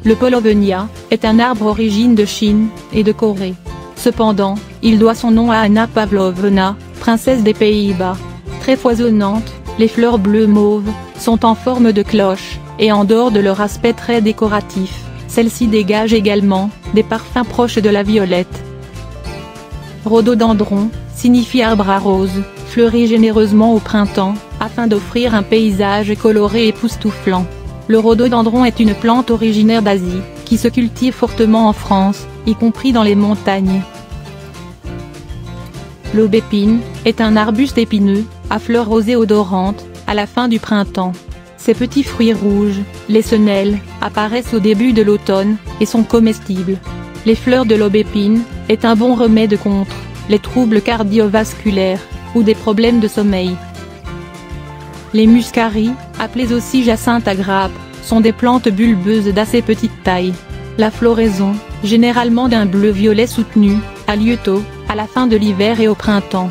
Le Polovenia est un arbre origine de Chine et de Corée. Cependant, il doit son nom à Anna Pavlovna, princesse des Pays-Bas. Très foisonnantes, les fleurs bleu-mauve sont en forme de cloche, et en dehors de leur aspect très décoratif, celles-ci dégagent également des parfums proches de la violette. Rhododendron signifie arbre à rose, fleurit généreusement au printemps, afin d'offrir un paysage coloré et époustouflant. Le rhododendron est une plante originaire d'Asie, qui se cultive fortement en France, y compris dans les montagnes. L'aubépine est un arbuste épineux, à fleurs rosées odorantes, à la fin du printemps. Ses petits fruits rouges, les senelles, apparaissent au début de l'automne, et sont comestibles. Les fleurs de l'aubépine est un bon remède contre les troubles cardiovasculaires, ou des problèmes de sommeil. Les muscaries, appelées aussi jacinthes à grappes, sont des plantes bulbeuses d'assez petite taille. La floraison, généralement d'un bleu-violet soutenu, a lieu tôt, à la fin de l'hiver et au printemps.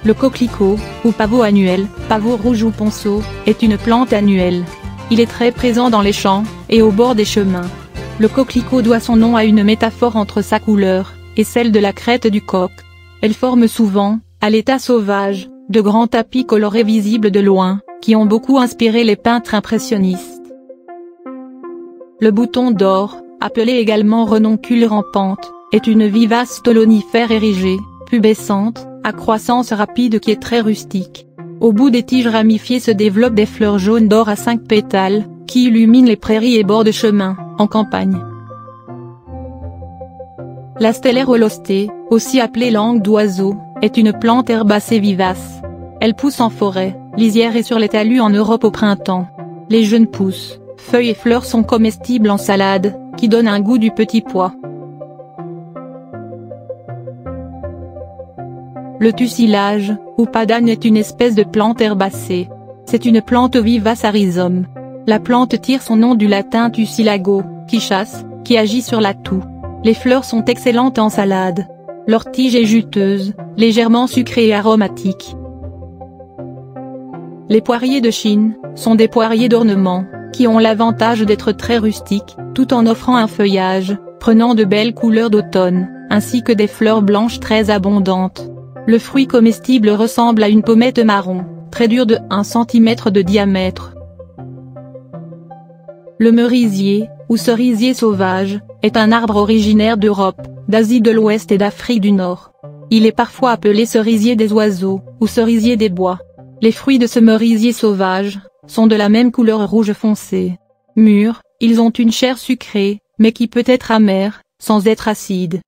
Le coquelicot, ou pavot annuel, pavot rouge ou ponceau, est une plante annuelle. Il est très présent dans les champs, et au bord des chemins. Le coquelicot doit son nom à une métaphore entre sa couleur, et celle de la crête du coq. Elle forme souvent, à l'état sauvage, de grands tapis colorés visibles de loin, qui ont beaucoup inspiré les peintres impressionnistes. Le bouton d'or, appelé également renoncule rampante, est une vivace stolonifère érigée, pubescente, à croissance rapide qui est très rustique. Au bout des tiges ramifiées se développent des fleurs jaunes d'or à 5 pétales, qui illuminent les prairies et bords de chemin, en campagne. La stellaire holostée, aussi appelée langue d'oiseau, est une plante herbacée vivace. Elle pousse en forêt, lisière et sur les talus en Europe au printemps. Les jeunes pousses, feuilles et fleurs sont comestibles en salade, qui donnent un goût du petit pois. Le tussilage, ou padane est une espèce de plante herbacée. C'est une plante vivace à rhizome. La plante tire son nom du latin tussilago, qui chasse, qui agit sur la toux. Les fleurs sont excellentes en salade. Leur tige est juteuse, légèrement sucrée et aromatique. Les poiriers de Chine sont des poiriers d'ornement, qui ont l'avantage d'être très rustiques, tout en offrant un feuillage prenant de belles couleurs d'automne, ainsi que des fleurs blanches très abondantes. Le fruit comestible ressemble à une pommette marron, très dure de 1 cm de diamètre. Le merisier, ou cerisier sauvage, est un arbre originaire d'Europe, d'Asie de l'Ouest et d'Afrique du Nord. Il est parfois appelé cerisier des oiseaux, ou cerisier des bois. Les fruits de ce merisier sauvage sont de la même couleur rouge foncé. Mûrs, ils ont une chair sucrée, mais qui peut être amère, sans être acide.